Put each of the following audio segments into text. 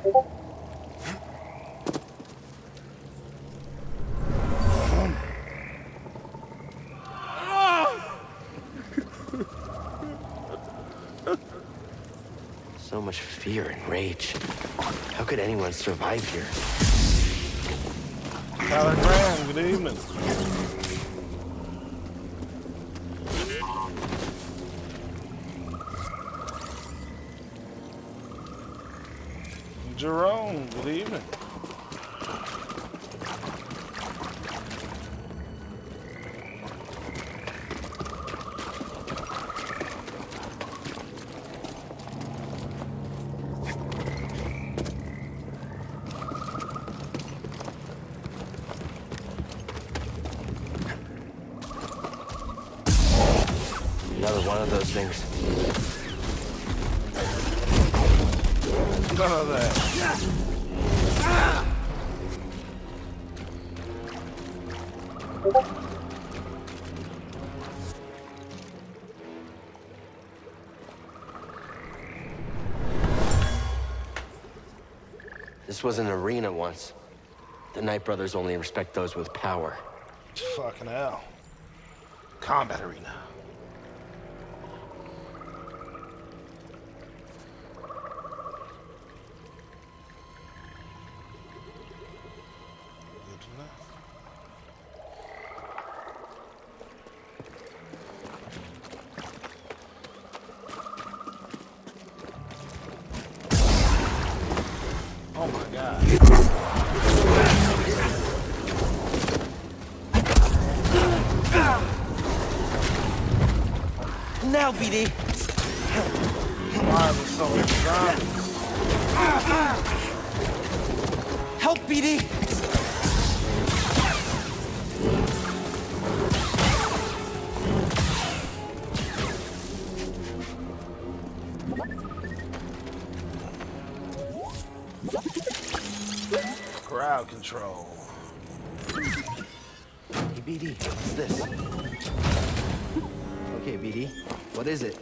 So much fear and rage. How could anyone survive here? Tyler Graham, good evening. Jerome, good evening. Another one of those things. None of that. This was an arena once. The Knight Brothers only respect those with power. Fucking hell. Combat arena. Good to know. Oh my God. Now, BD! Why are there so many zombies? Help, BD! Crowd control. Hey, BD, what's this? Okay, BD, what is it?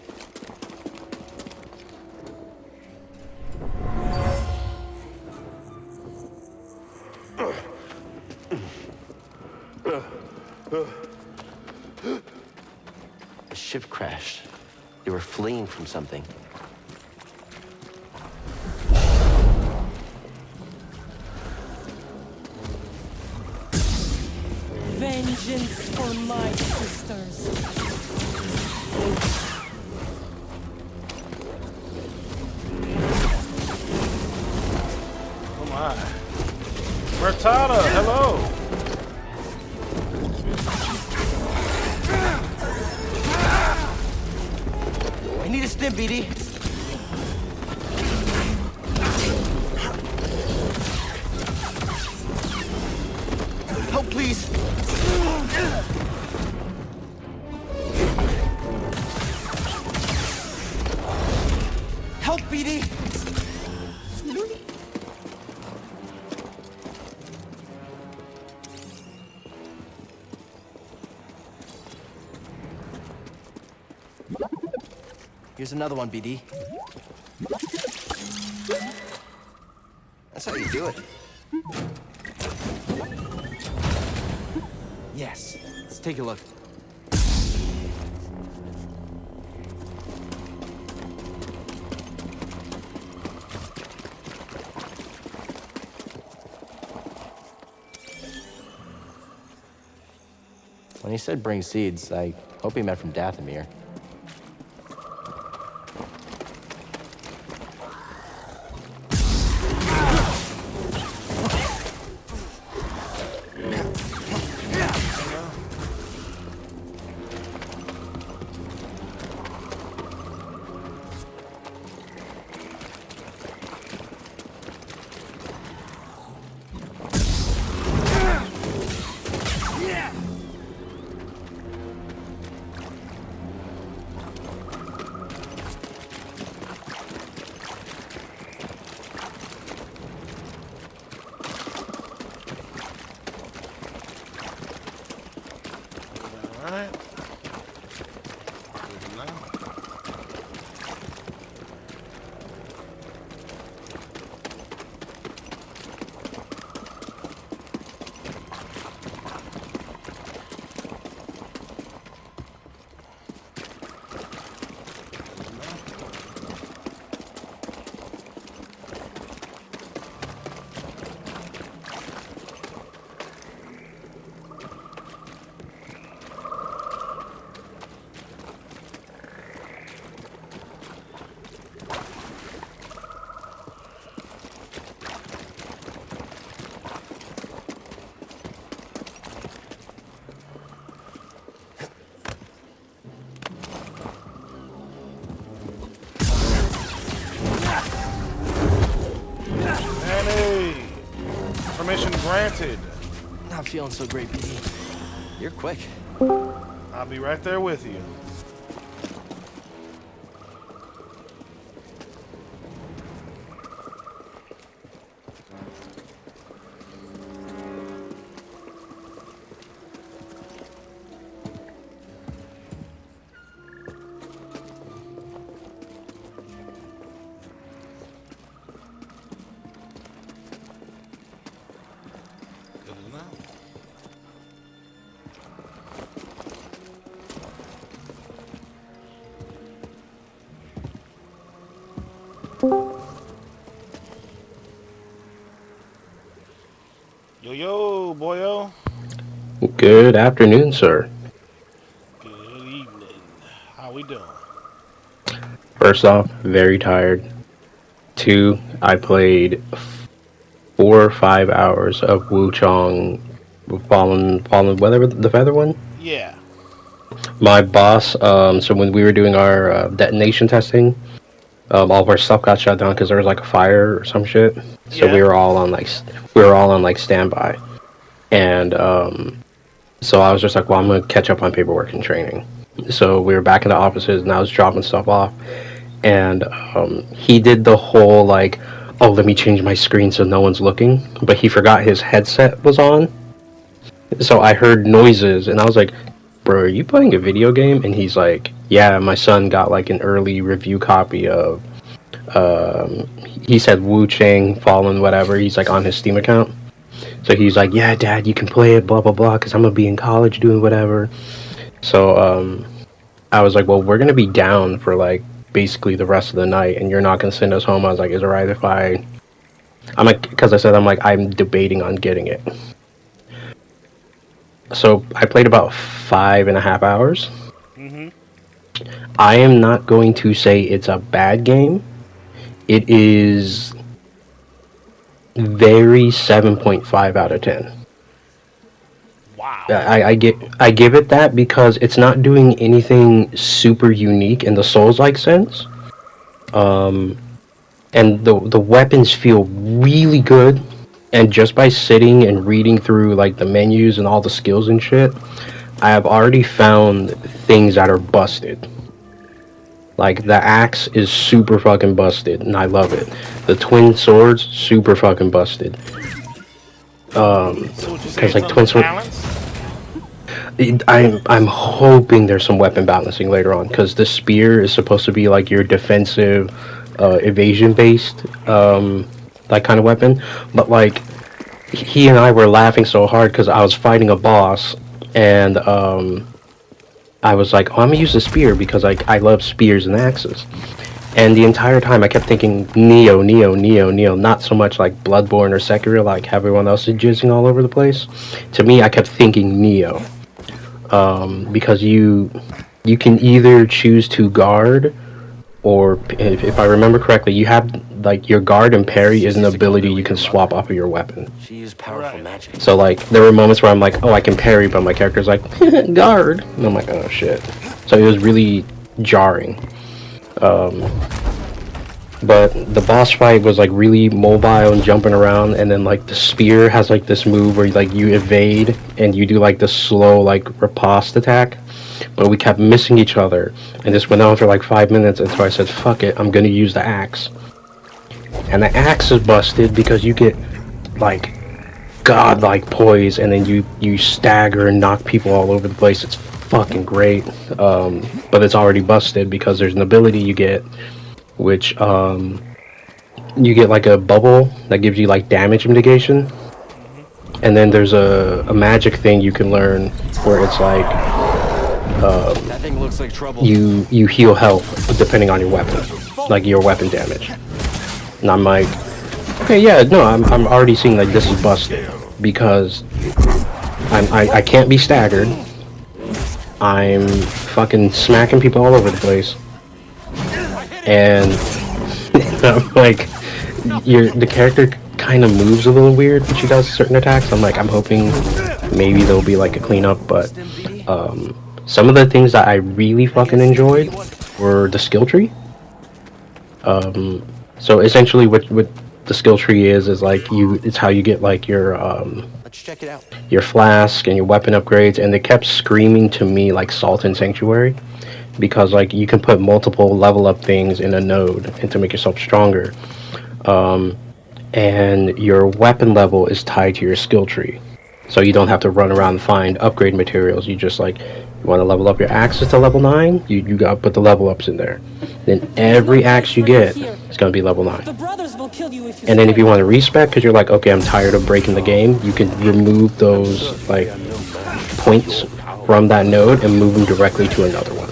The ship crashed. They were fleeing from something. Vengeance for my sisters. Oh my. Bertata, hello. I need a stim, BD. Help, please. Help, BD. Here's another one, BD. That's how you do it. Yes. Let's take a look. When he said bring seeds, I hope he meant from Dathomir. Permission granted. Not feeling so great, BD. You're quick. I'll be right there with you. Yo, boyo. Good afternoon, sir. Good evening. How we doing? First off, very tired. Two, I played 4 or 5 hours of Wu Chong Fallen whatever the feather one. Yeah. My boss, so when we were doing our detonation testing, all of our stuff got shut down because there was like a fire or some shit. So Yeah. we were all on like standby, and so I was just like, well, I'm gonna catch up on paperwork and training. So we were back in the offices, and I was dropping stuff off, and he did the whole like, oh, let me change my screen so no one's looking, but he forgot his headset was on. So I heard noises, and I was like, bro, are you playing a video game? And he's like, yeah, my son got like an early review copy of, he said Wu Chang Fallen whatever, he's like on his Steam account. So he's like, yeah, Dad, you can play it, blah, blah, blah, because I'm going to be in college doing whatever. So I was like, well, we're going to be down for like basically the rest of the night, and you're not going to send us home. I was like, is it right if I'm like, because I said, I'm debating on getting it. So I played about 5.5 hours. Mm-hmm. I am not going to say it's a bad game. It is very 7.5 out of 10. Wow. I give it that because it's not doing anything super unique in the Souls-like sense. And the weapons feel really good. And just by sitting and reading through like the menus and all the skills and shit, I have already found things that are busted. Like the axe is super fucking busted, and I love it. The twin swords, super fucking busted. Because like twin sword, I'm hoping there's some weapon balancing later on, because the spear is supposed to be like your defensive, evasion based, that kind of weapon. But like, he and I were laughing so hard because I was fighting a boss, and I was like, oh, I'm gonna use the spear because like I love spears and axes. And the entire time I kept thinking Neo, Neo, Neo, Neo, not so much like Bloodborne or Sekiro like everyone else is jizzing all over the place. To me, I kept thinking Neo. Because you can either choose to guard, or if I remember correctly, you have like your guard and parry is an ability you can swap off of your weapon. She used powerful magic. So like there were moments where I'm like, oh, I can parry, but my character's like guard, and I'm like, oh shit. So it was really jarring. But the boss fight was like really mobile and jumping around, and then like the spear has like this move where like you evade and you do like the slow like riposte attack. But we kept missing each other, and this went on for like 5 minutes until I said, fuck it, I'm gonna use the axe. And the axe is busted because you get like godlike poise, and then you stagger and knock people all over the place. It's fucking great. But it's already busted because there's an ability you get, which you get like a bubble that gives you like damage mitigation, and then there's a magic thing you can learn where it's like That thing looks like trouble. you heal health depending on your weapon, like your weapon damage. And I'm like, okay, yeah, no, I'm already seeing like this is busted because I can't be staggered. I'm fucking smacking people all over the place, and I'm like, the character kind of moves a little weird when she does certain attacks. I'm like, I'm hoping maybe there'll be like a cleanup, but some of the things that I really fucking enjoyed were the skill tree. So essentially what the skill tree is like it's how you get like Let's check it out. your flask and your weapon upgrades, and they kept screaming to me like Salt and Sanctuary, because like you can put multiple level up things in a node and to make yourself stronger, and your weapon level is tied to your skill tree, so you don't have to run around and find upgrade materials. You just like, you want to level up your axes to level 9, you got to put the level ups in there, then every axe you get is going to be level 9. The brothers will kill you if you And then if stay. you want to respec, because you're like, okay, I'm tired of breaking the game, you can remove those like points from that node and move them directly to another one.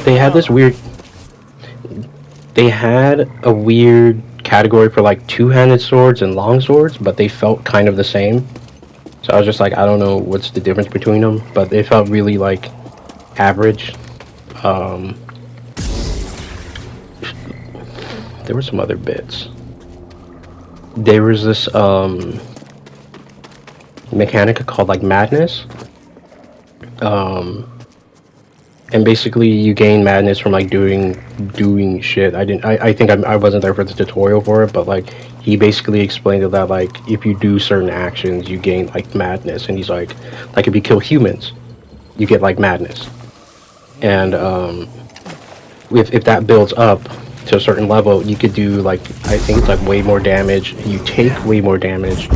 They had this weird. They had a weird category for like two-handed swords and long swords, but they felt kind of the same. So I was just like, I don't know what's the difference between them, but they felt really like average. There were some other bits. There was this mechanica called like madness. And basically you gain madness from like doing shit. I think I wasn't there for the tutorial for it, but like he basically explained it that like if you do certain actions you gain like madness, and he's like if you kill humans you get like madness. And if that builds up to a certain level, you could do like, I think it's like way more damage, you take way more damage,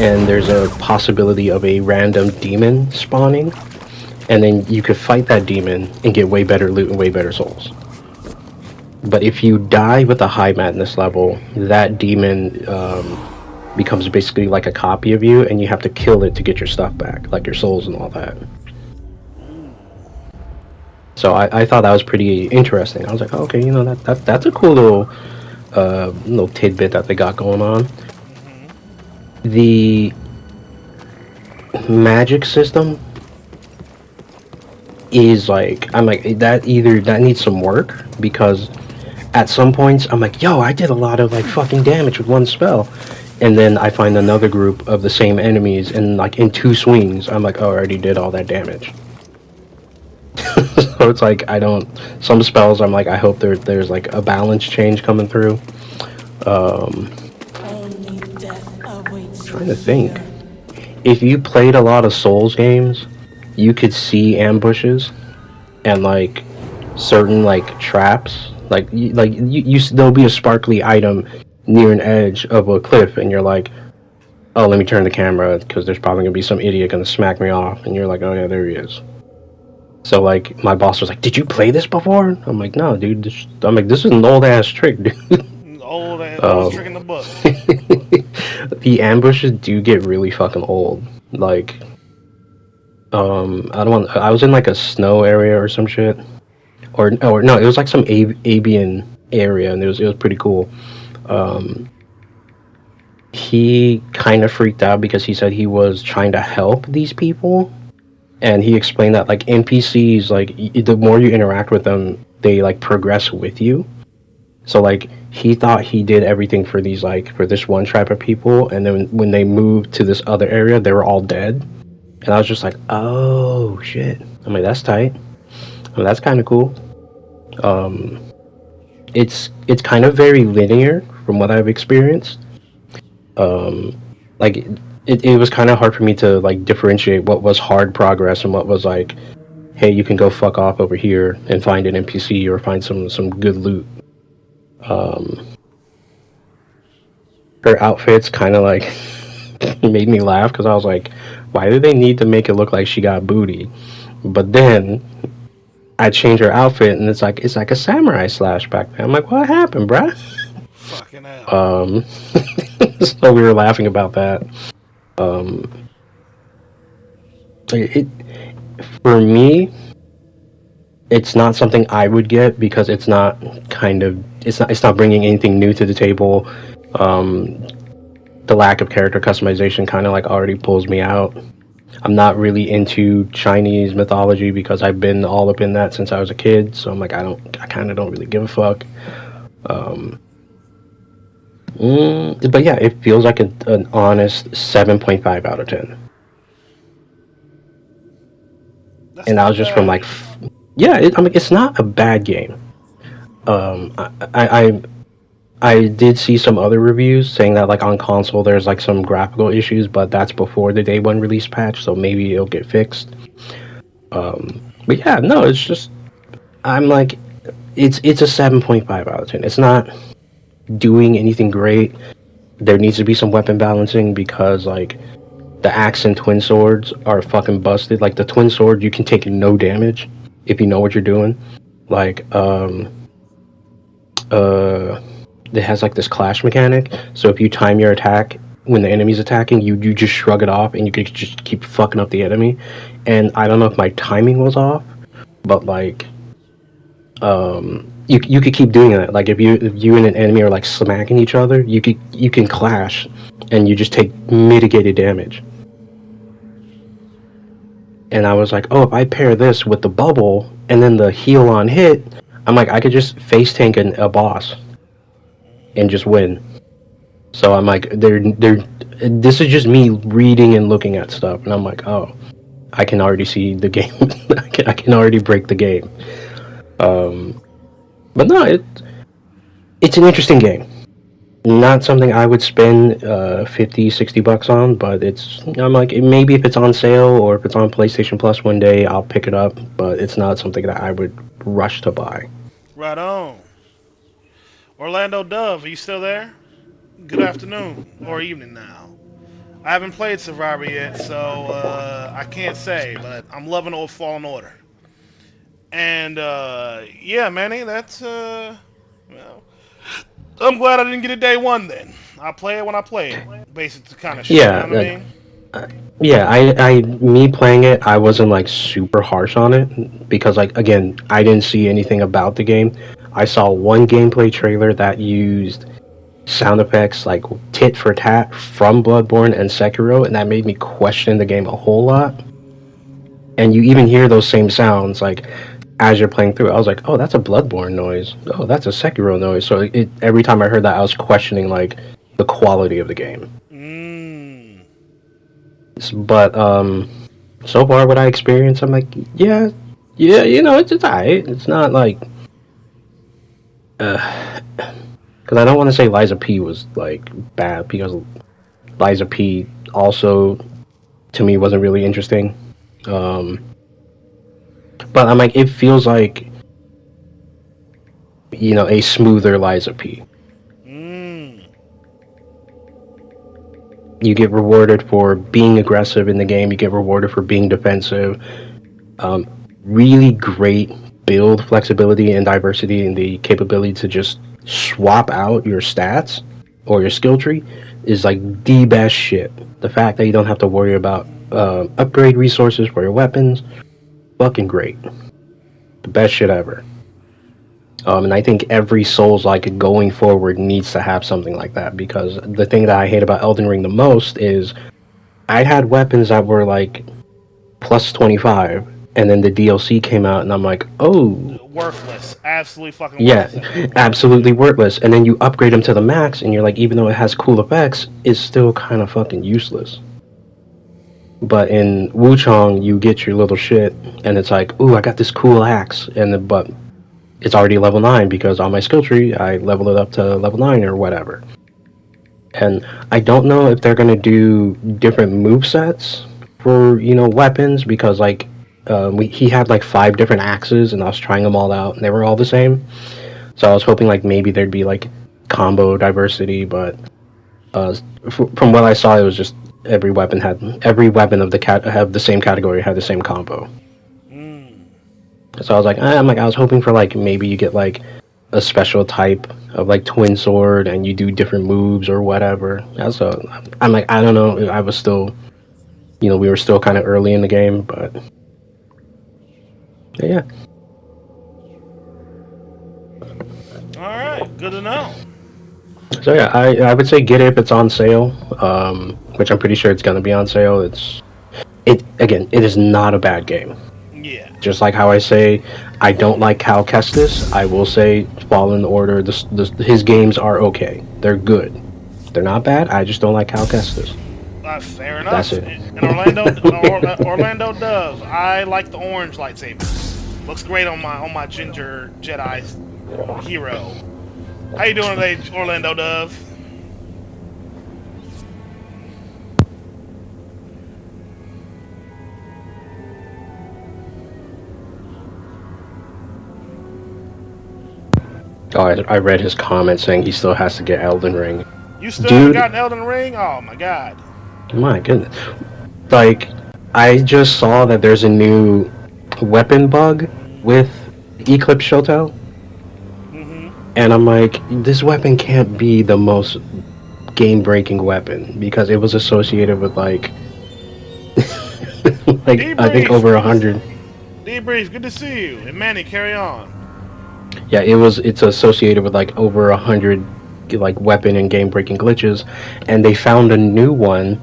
and there's a possibility of a random demon spawning, and then you could fight that demon and get way better loot and way better souls. But if you die with a high madness level, that demon becomes basically like a copy of you, and you have to kill it to get your stuff back, like your souls and all that. So I thought that was pretty interesting. I was like, oh, okay, you know, that's a cool little tidbit that they got going on. The magic system is like, I'm like, that needs some work, because at some points I'm like, yo, I did a lot of like fucking damage with one spell, and then I find another group of the same enemies, and like in 2 swings I'm like, oh, I already did all that damage. So it's like, some spells I'm like, I hope there's like a balance change coming through. Only death awaits Trying to think. If you played a lot of Souls games, you could see ambushes and like certain like traps. Like there'll be a sparkly item near an edge of a cliff, and you're like, oh, let me turn the camera because there's probably gonna be some idiot gonna smack me off, and you're like, oh yeah, there he is. So like my boss was like, did you play this before? I'm like, no, dude. I'm like, this is an old ass trick, dude. Old ass trick in the butt. The ambushes do get really fucking old. Like, I was in like a snow area or some shit, or no, it was like some avian area, and it was pretty cool. He kind of freaked out because he said he was trying to help these people. And he explained that like NPCs, like the more you interact with them, they like progress with you. So like he thought he did everything for this one tribe of people, and then when they moved to this other area, they were all dead. And I was just like, oh shit. I'm like, that's tight. I mean, that's kind of cool. It's kind of very linear from what I've experienced. Like it was kind of hard for me to like differentiate what was hard progress and what was like, hey, you can go fuck off over here and find an NPC or find some good loot. Her outfits kind of like made me laugh, because I was like, why do they need to make it look like she got booty? But then I changed her outfit, and it's like a samurai slash back then. I'm like, what happened, bruh? Fucking hell. So we were laughing about that. For me, it's not something I would get, because it's not bringing anything new to the table. The lack of character customization kind of like already pulls me out. I'm not really into Chinese mythology because I've been all up in that since I was a kid. So I'm like, I kind of don't really give a fuck. But yeah, it feels like an honest 7.5 out of 10. That's And I was just from like, yeah, I mean, it's not a bad game. I did see some other reviews saying that like on console there's like some graphical issues, but that's before the day one release patch, so maybe it'll get fixed. But yeah, no, it's just I'm like it's a 7.5 out of 10. It's not doing anything great. There needs to be some weapon balancing because like the axe and twin swords are fucking busted. Like the twin sword, you can take no damage if you know what you're doing. Like uh, it has like this clash mechanic. So if you time your attack when the enemy's attacking, you just shrug it off and you can just keep fucking up the enemy. And I don't know if my timing was off, but like you could keep doing that. Like if you and an enemy are like smacking each other, you can clash, and you just take mitigated damage. And I was like, oh, if I pair this with the bubble and then the heal on hit, I'm like, I could just face tank a boss and just win. So I'm like, they're. This is just me reading and looking at stuff, and I'm like, oh, I can already see the game. I can already break the game. But no, it's an interesting game. Not something I would spend 50, $60 on, but I'm like, maybe if it's on sale or if it's on PlayStation Plus one day, I'll pick it up, but it's not something that I would rush to buy. Right on. Orlando Dove, are you still there? Good afternoon or evening now. I haven't played Survivor yet, so I can't say, but I'm loving Old Fallen Order. And yeah, Manny, that's well, I'm glad I didn't get it day one. Then I'll play it when I play it. Basic kind of shit. Yeah, You know what I mean? yeah, me playing it, I wasn't like super harsh on it because like again, I didn't see anything about the game. I saw one gameplay trailer that used sound effects like tit for tat from Bloodborne and Sekiro, and that made me question the game a whole lot. And you even hear those same sounds like as you're playing through it. I was like, oh, that's a Bloodborne noise. Oh, that's a Sekiro noise. So every time I heard that, I was questioning like the quality of the game. Mm. But so far what I experienced, I'm like, yeah, it's alright. It's not like, because I don't want to say Liza P was like bad because Liza P also to me wasn't really interesting. But I'm like, it feels like, a smoother Liza P. Mm. You get rewarded for being aggressive in the game. You get rewarded for being defensive. Really great build flexibility and diversity and the capability to just swap out your stats or your skill tree is like the best shit. The fact that you don't have to worry about upgrade resources for your weapons, fucking great. The best shit ever. And I think every Souls like going forward needs to have something like that because the thing that I hate about Elden Ring the most is I had weapons that were like plus 25 and then the DLC came out and I'm like, oh, Worthless. Absolutely fucking yeah, worthless. absolutely worthless. And then you upgrade them to the max and you're like, even though it has cool effects, it's still kind of fucking useless. But in Wuchong, you get your little shit and it's like, ooh, I got this cool axe, but it's already level 9 because on my skill tree I leveled it up to level 9 or whatever. And I don't know if they're gonna do different move sets for weapons because like he had like 5 different axes and I was trying them all out and they were all the same. So I was hoping like maybe there'd be like combo diversity, but from what I saw, it was just every weapon of the same category had the same combo. So I was like, I was hoping for like maybe you get like a special type of like twin sword and you do different moves or whatever. So I'm like, I don't know. I was still, we were still kind of early in the game, but yeah. All right, good to know. So yeah, I would say get it if it's on sale, which I'm pretty sure it's gonna be on sale. It is not a bad game. Yeah. Just like how I say, I don't like Cal Kestis, I will say Fallen Order, his games are okay. They're good. They're not bad, I just don't like Cal Kestis. Fair enough. That's it. And Orlando Dove, I like the orange lightsaber. Looks great on my ginger Jedi hero. How you doing today, Orlando Dove? Oh, I read his comment saying he still has to get Elden Ring. You still haven't Dude, gotten Elden Ring? Oh my god. my goodness. Like, I just saw that there's a new weapon bug with Eclipse Shoto, Mm-hmm. and I'm like, this weapon can't be the most game-breaking weapon because it was associated with like, like I think Debrief. over Good to hundred. debrief. Good to see you. And Manny, carry on. Yeah, it's associated with like over 100 like weapon and game-breaking glitches, and they found a new one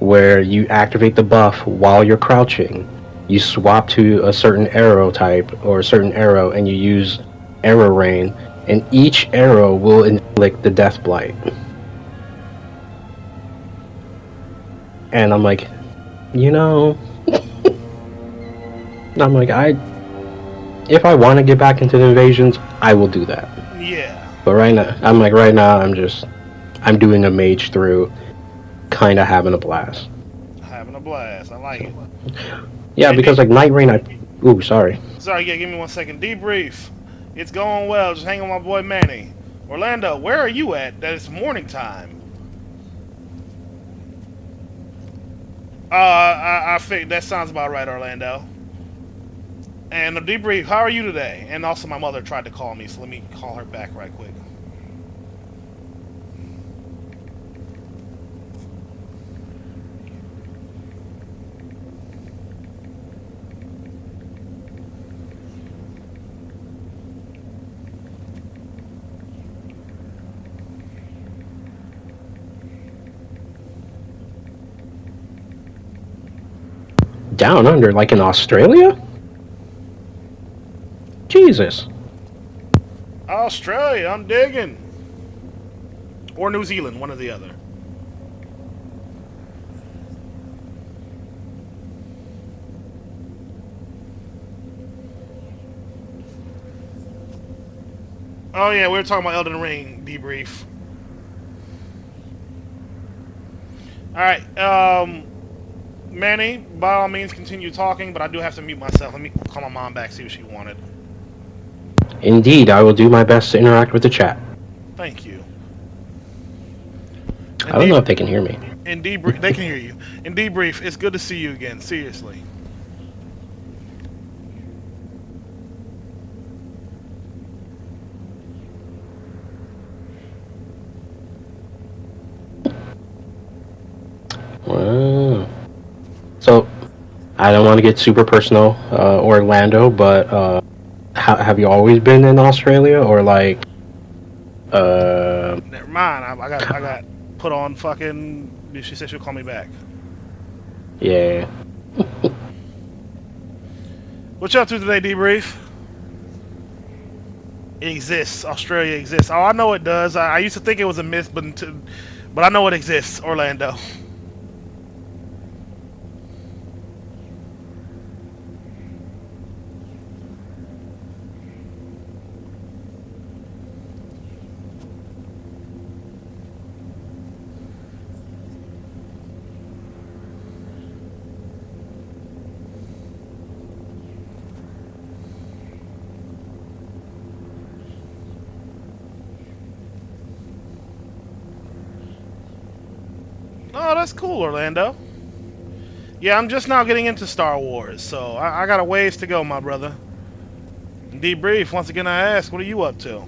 where you activate the buff while you're crouching. You swap to a certain arrow type or a certain arrow, and you use arrow rain, and each arrow will inflict the death blight. And I'm like, you know, I'm like, if I want to get back into the invasions, I will do that. Yeah. But right now, I'm doing a mage through, kind of having a blast. Having a blast. I like it. Yeah, Hey, because like Night Rain, ooh, sorry. sorry, yeah, give me 1 second. Debrief. It's going well. Just hang on my boy Manny. Orlando, where are you at? That it's morning time. I think that sounds about right, Orlando. And the debrief, how are you today? And also my mother tried to call me, so let me call her back right quick. Down under, like in Australia? Jesus. Australia, I'm digging. Or New Zealand, one or the other. Oh yeah, we were talking about Elden Ring debrief. Alright, Manny, by all means continue talking, but I do have to mute myself. Let me call my mom back, see what she wanted. Indeed, I will do my best to interact with the chat. Thank you. I don't know if they can hear me. In debrief, they can hear you. In debrief, it's good to see you again, seriously. Wow. So, I don't want to get super personal, Orlando, but have you always been in Australia, or like, Never mind, I got put on fucking. She said she'll call me back. yeah. What you up to today, debrief? It exists. Australia exists. Oh, I know it does. I used to think it was a myth, but I know it exists. Orlando. Oh, that's cool, Orlando. Yeah, I'm just now getting into Star Wars, so I got a ways to go, my brother. Debrief, once again I ask, what are you up to?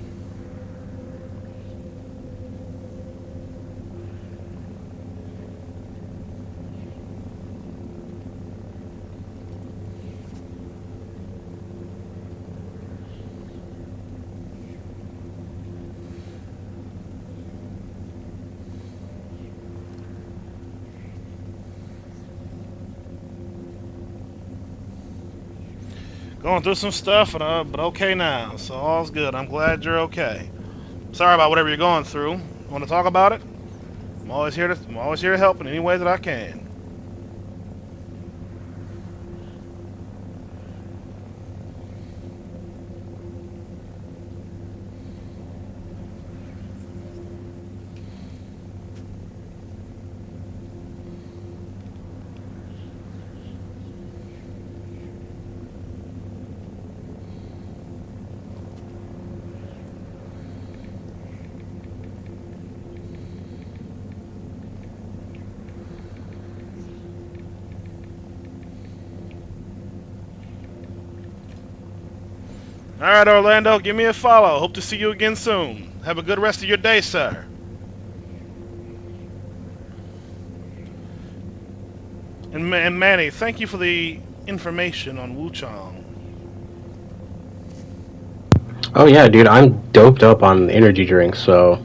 Going through some stuff, but okay now, so all's good. I'm glad you're okay. Sorry about whatever you're going through. Want to talk about it? I'm always here to help in any way that I can. All right, Orlando, give me a follow. Hope to see you again soon. Have a good rest of your day, sir. And Manny, thank you for the information on Wuchang. Oh yeah, dude, I'm doped up on energy drinks, so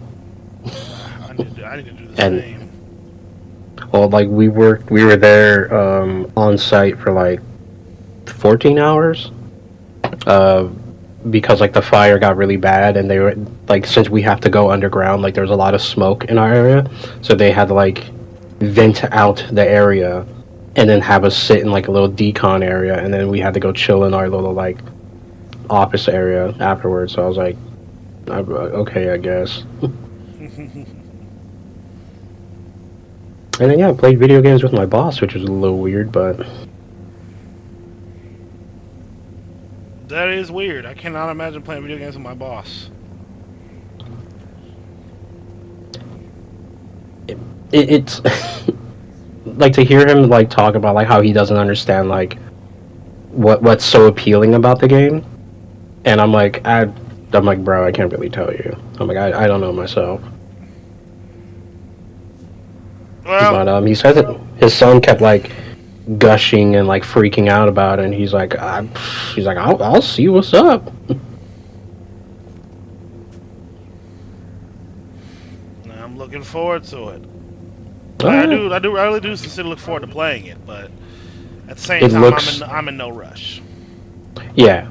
I need to do the and same. well, like we were there on site for like 14 hours. Uh, because like the fire got really bad, and they were like, since we have to go underground, like there's a lot of smoke in our area, so they had to like vent out the area and then have us sit in like a little decon area, and then we had to go chill in our little like office area afterwards. So I was like, okay, I guess. And then yeah, I played video games with my boss, which was a little weird, but That is weird. I cannot imagine playing video games with my boss. it's like to hear him like talk about like how he doesn't understand like what's so appealing about the game, and I'm like, bro, I can't really tell you. I'm like, I don't know myself. Well, But he said that his son kept like gushing and like freaking out about it, and he's like, I'll see what's up. I'm looking forward to it. Alright. I really do sincerely look forward to playing it, but at the same It time, looks- I'm in no rush. Yeah,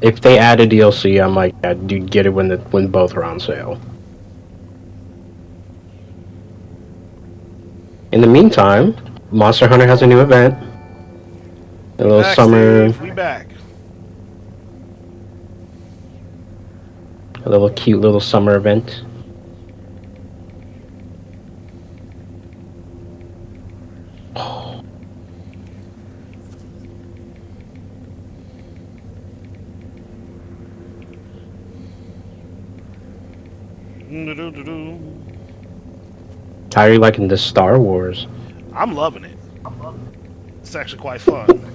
if they add a DLC, I'm like, yeah, dude, get it when both are on sale. In the meantime, Monster Hunter has a new event. A little Back, summer, Steve. We back. a little cute little summer event. How are you liking this Star Wars? I'm loving it. It's actually quite fun.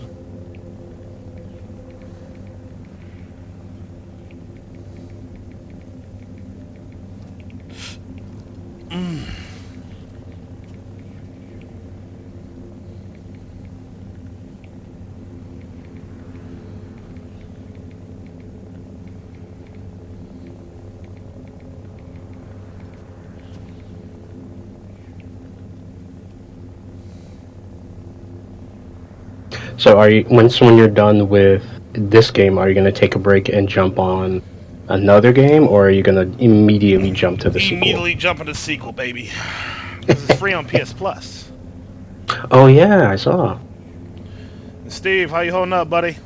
So are you when you're done with this game, are you gonna take a break and jump on another game, or are you gonna immediately jump to the sequel? Immediately jump into the sequel, baby. Because it's free on PS Plus. Oh yeah, I saw. Steve, how you holding up, buddy?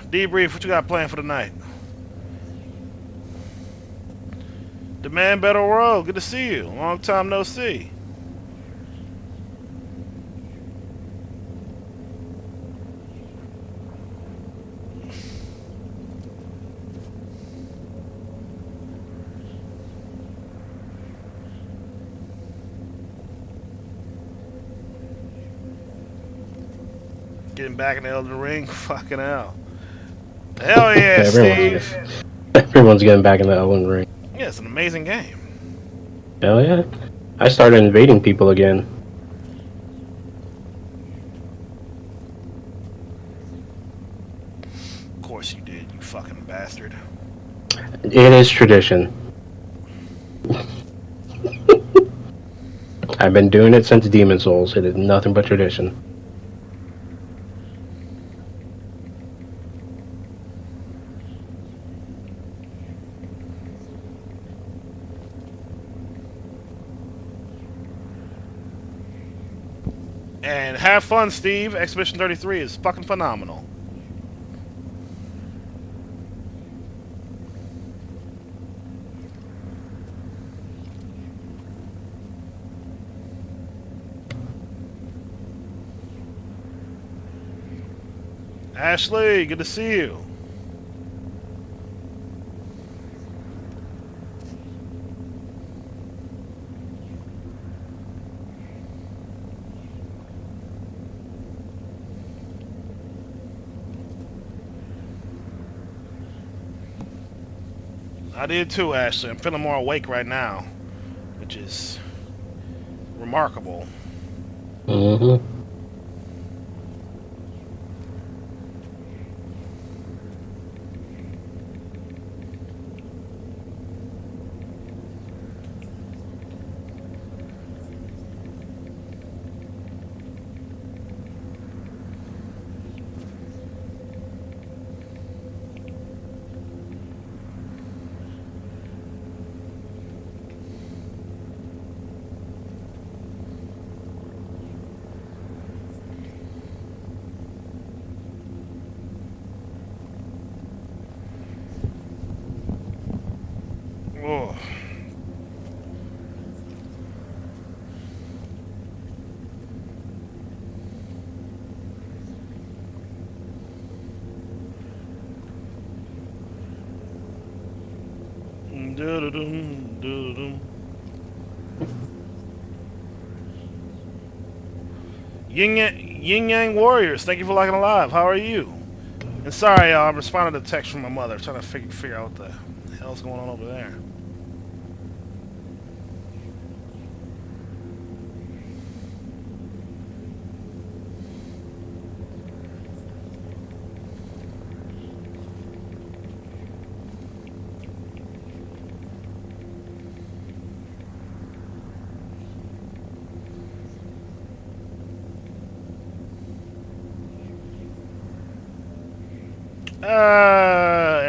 Debrief, what you got planned for tonight? The Man Battle Royal, good to see you. Long time no see. Getting back in the Elden Ring? Fucking hell. Hell yeah, Steve. Everyone's getting back in the Elden Ring. Yeah, it's an amazing game. Hell yeah. I started invading people again. Of course you did, you fucking bastard. It is tradition. I've been doing it since Demon Souls. It is nothing but tradition. And have fun, Steve. Expedition 33 is fucking phenomenal. Ashley, good to see you. I did too, Ashley. I'm feeling more awake right now, which is remarkable. Mm-hmm. Oh. Doo-doo-dum, doo-doo-dum. Yin Yang Warriors, thank you for liking the live. How are you? And sorry, y'all, I'm responding to a text from my mother, trying to figure out what the hell's going on over there.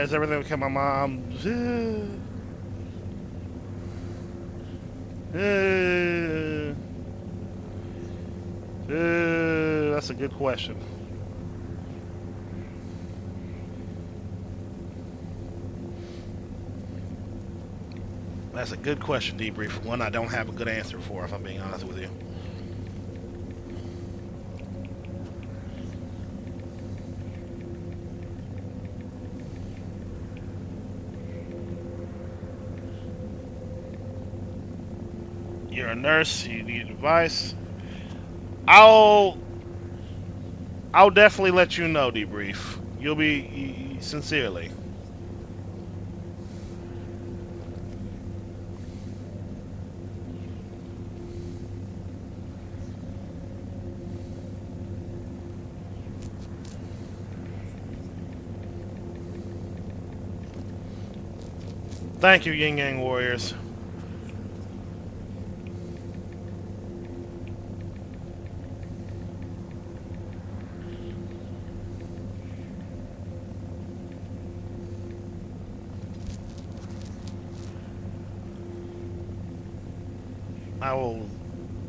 As everything became my mom. That's a good question. That's a good question, Debrief. One I don't have a good answer for, if I'm being honest with you. You're a nurse. You need advice. I'll definitely let you know, Debrief. You'll be sincerely. Thank you, Yin Yang Warriors.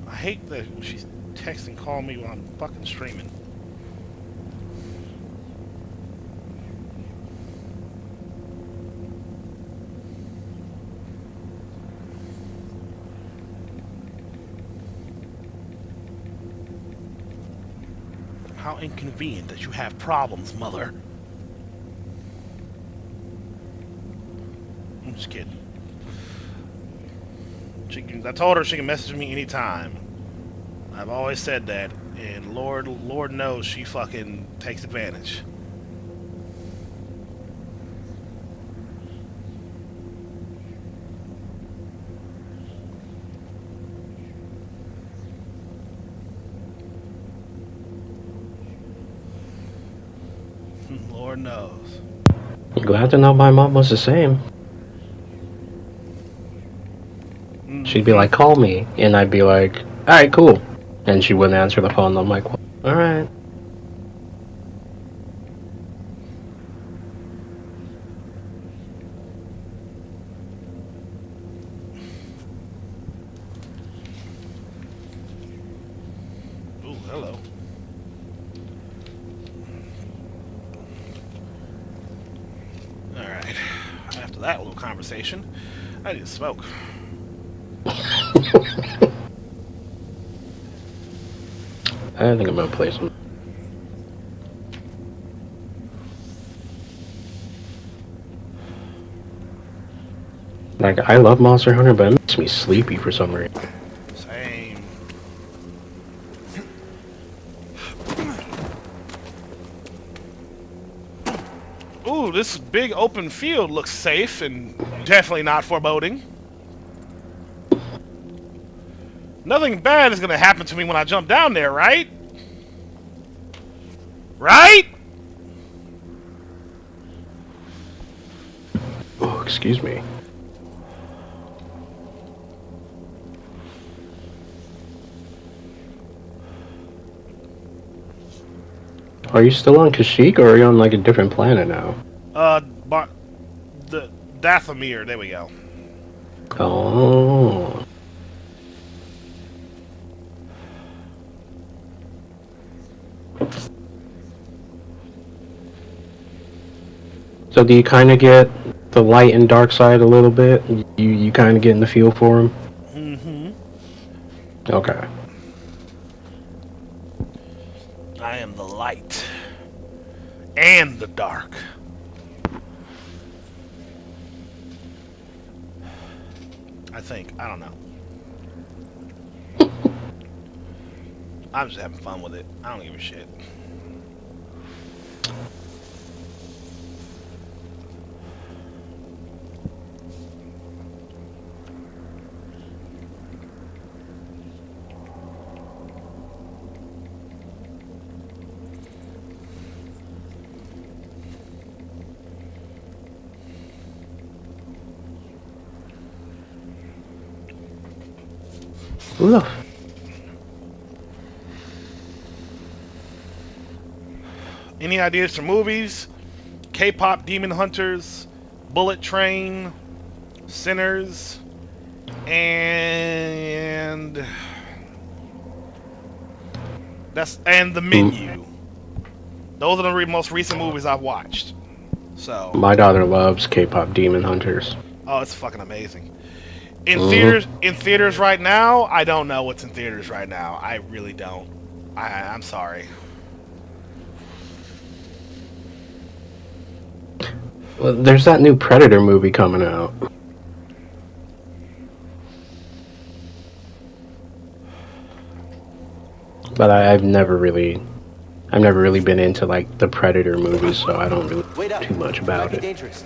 I hate that she's texting, calling me while I'm fucking streaming. How inconvenient that you have problems, mother. I'm just kidding. I told her she can message me anytime. I've always said that, and Lord knows she fucking takes advantage. Lord knows. I'm glad to know my mom was the same. She'd be like, call me. And I'd be like, alright, cool. And she wouldn't answer the phone. I'm like, well, alright. Ooh, Hello. Alright. After that little conversation, I need to smoke. I think I'm gonna play some. Like, I love Monster Hunter, but it makes me sleepy for some reason. Same. Ooh, this big open field looks safe and definitely not foreboding. Nothing bad is gonna happen to me when I jump down there, right? Right? Oh, excuse me. Are you still on Kashyyyk, or are you on, like, a different planet now? But the Dathomir, there we go. Oh. So do you kind of get the light and dark side a little bit? You kind of getting the feel for him? Mm-hmm. Okay. I am the light and the dark. I think. I don't know. I'm just having fun with it. I don't give a shit. Ooh. Any ideas for movies? K-pop Demon Hunters, Bullet Train, Sinners, and The Menu. Those are the most recent movies I've watched. So, My daughter loves K-pop Demon Hunters. oh, it's fucking amazing. Mm-hmm. In theaters right now, I don't know what's in theaters right now. I really don't. I'm sorry. Well, there's that new Predator movie coming out. But I've never really been into like the Predator movies, so I don't really Wait know up. too much It might about be it. dangerous.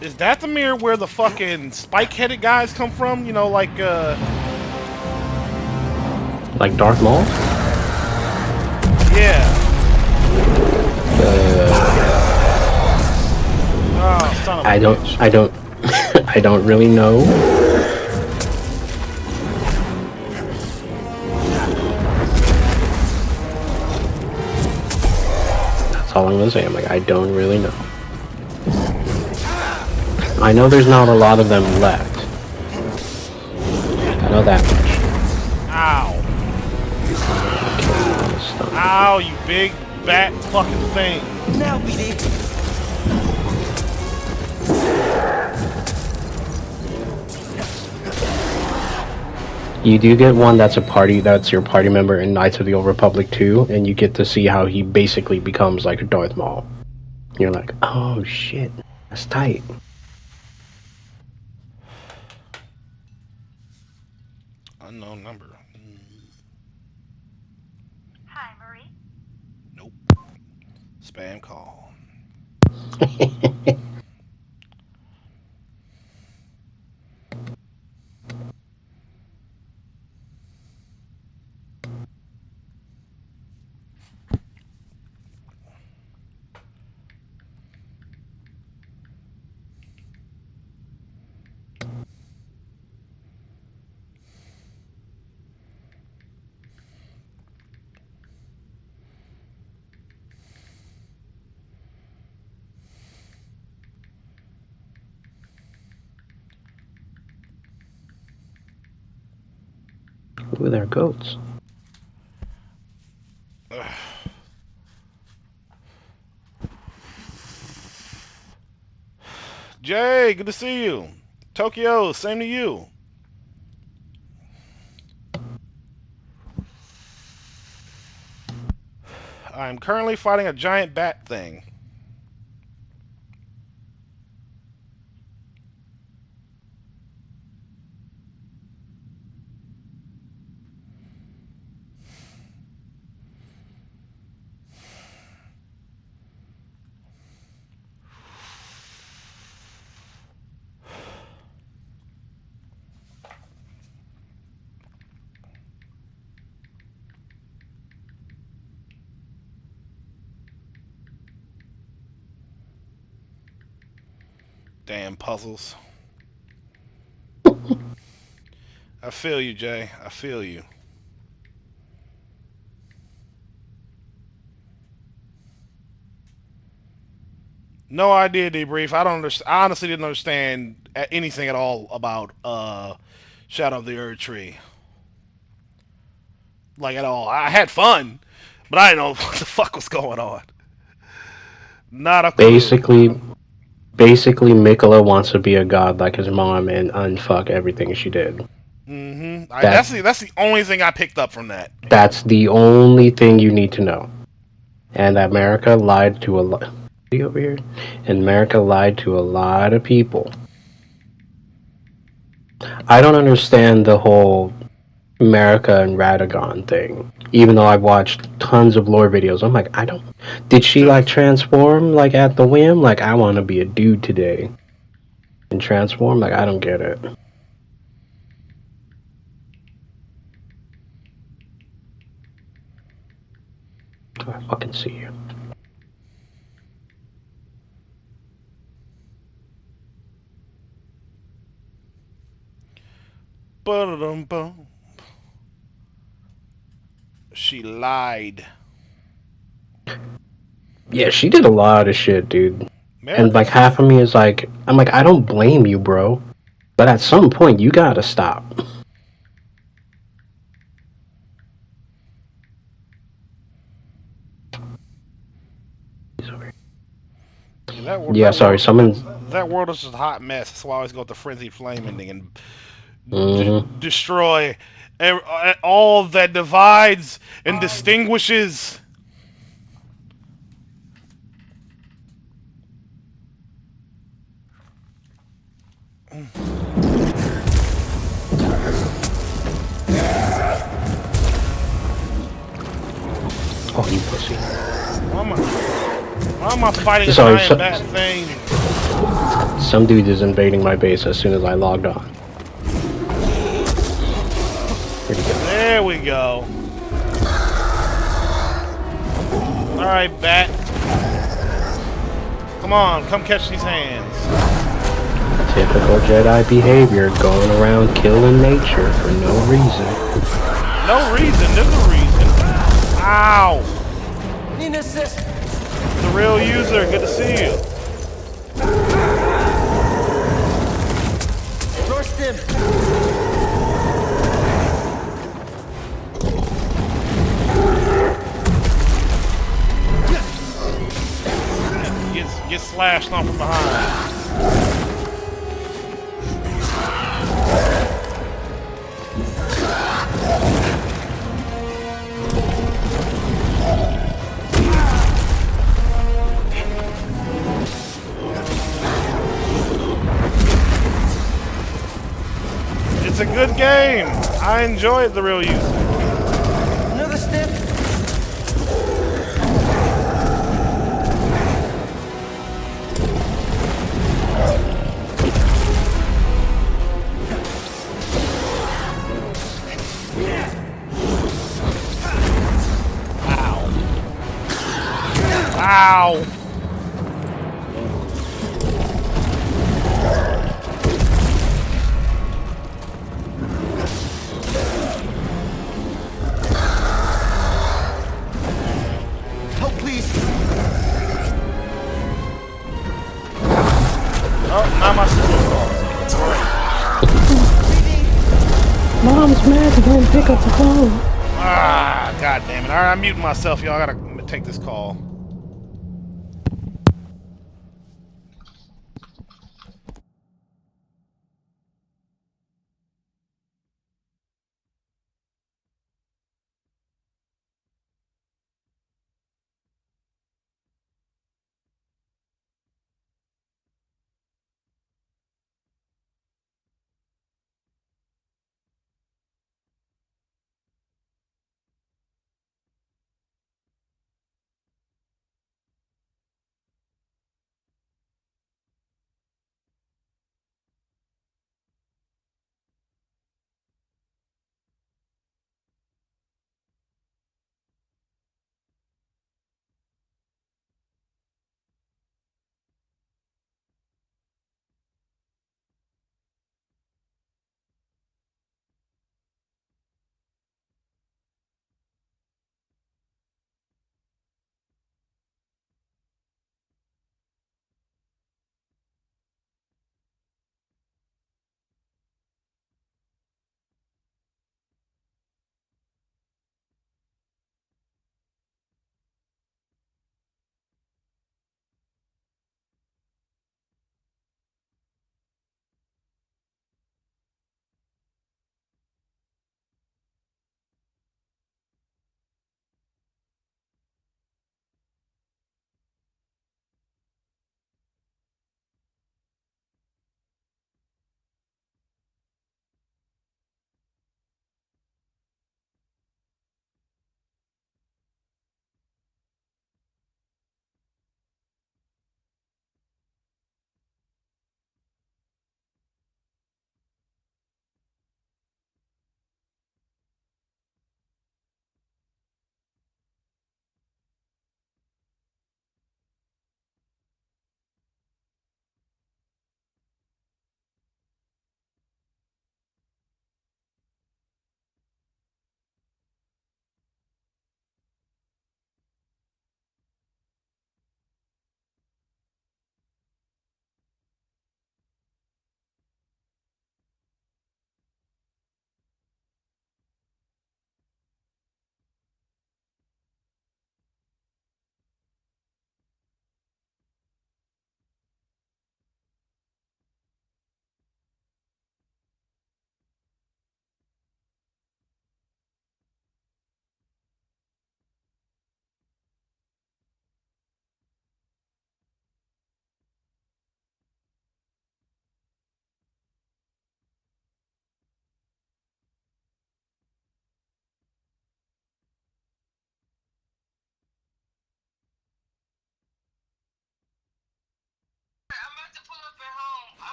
Is that the mirror where the fucking spike-headed guys come from? You know, like, Like Darth Maul? yeah. Oh, son of a bitch. I don't, I don't really know. That's all I'm gonna say. I'm like, I don't really know. I know there's not a lot of them left. I know that much. Ow. Ow, you big bat fucking thing. Now, BD. You do get one that's your party member in Knights of the Old Republic 2, and you get to see how he basically becomes like a Darth Maul. You're like, oh shit, that's tight. Unknown number. Hi, Marie. Nope. Spam call. Ooh, there are goats. Jay, good to see you. Tokyo, same to you. I'm currently fighting a giant bat thing. Damn puzzles. I feel you, Jay. I feel you. No idea, debrief. I don't understand. I honestly didn't understand anything at all about Shadow of the Erd Tree. Like at all. I had fun, but I didn't know what the fuck was going on. Not a clue. Basically, Mikola wants to be a god like his mom and unfuck everything she did. That's the only thing I picked up from that. That's the only thing you need to know. And America lied to a lot. Over here, and America lied to a lot of people. I don't understand the whole America and Radagon thing. Even though I've watched tons of lore videos, I'm like, I don't. Did she like transform like at the whim? Like, I want to be a dude today and transform? Like, I don't get it. Oh, I fucking see you. She lied. Yeah, she did a lot of shit, dude. And like half of me is like, I'm like, I don't blame you, bro. But at some point, you gotta stop. Yeah, sorry, someone. That world is just a hot mess. That's why I always go with the frenzied flame ending and destroy all that divides and distinguishes. Oh, you pussy. Why am I fighting a giant bat thing? Some dude is invading my base as soon as I logged on. Where'd he go? There we go. Alright, bat. Come on, come catch these hands. Typical Jedi behavior, going around killing nature for no reason. No reason, there's a reason. Ow! Need an assist. The real user, good to see you. Draw stim. Get slashed on from behind. It's a good game. I enjoy it, the real user. Another stim. Ow! Help, please. Oh, now my sister's gone. Mom's Man, pick up the phone. Ah, god damn it. Alright, I'm muting myself, y'all. I gotta take this call.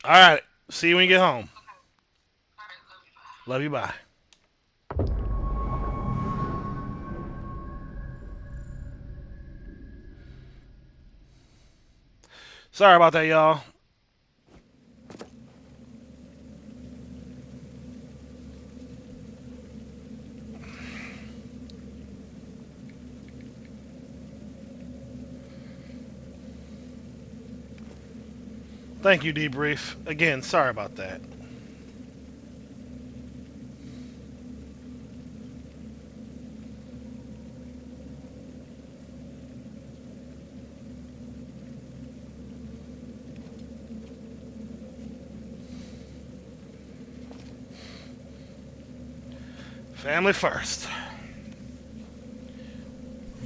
Alright, see you when you get home. Love you, bye. Sorry about that, y'all. Thank you, Debrief. Again, sorry about that. Family first.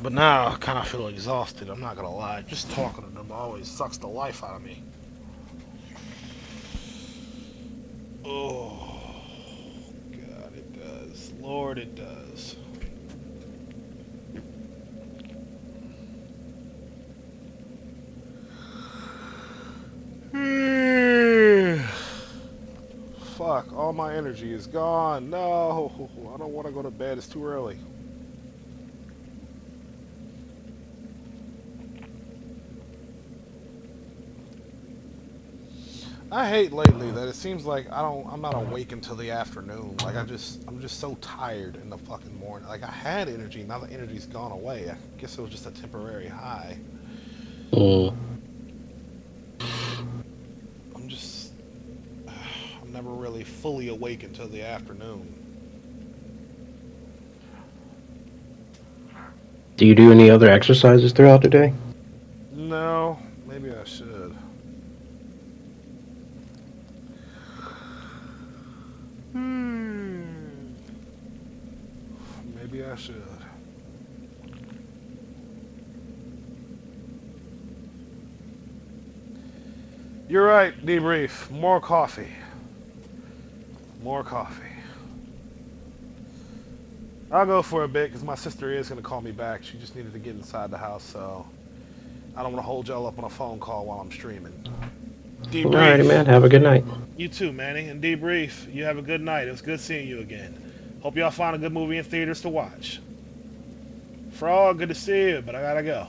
But now I kind of feel exhausted. I'm not gonna lie. Just talking to them always sucks the life out of me. Oh, God, it does. Lord, it does. Fuck, all my energy is gone. No, I don't want to go to bed. It's too early. I hate lately that it seems like I'm not awake until the afternoon. Like I'm just so tired in the fucking morning. Like I had energy, now the energy's gone away. I guess it was just a temporary high. I'm never really fully awake until the afternoon. Do you do any other exercises throughout the day? No, maybe I should. Maybe I should. You're right, debrief. More coffee. More coffee. I'll go for a bit because my sister is going to call me back. She just needed to get inside the house, so I don't want to hold y'all up on a phone call while I'm streaming. Debrief. Alrighty, man. Have a good night. You too, Manny. And debrief. You have a good night. It was good seeing you again. Hope y'all find a good movie in theaters to watch. Frog, good to see you, but I gotta go.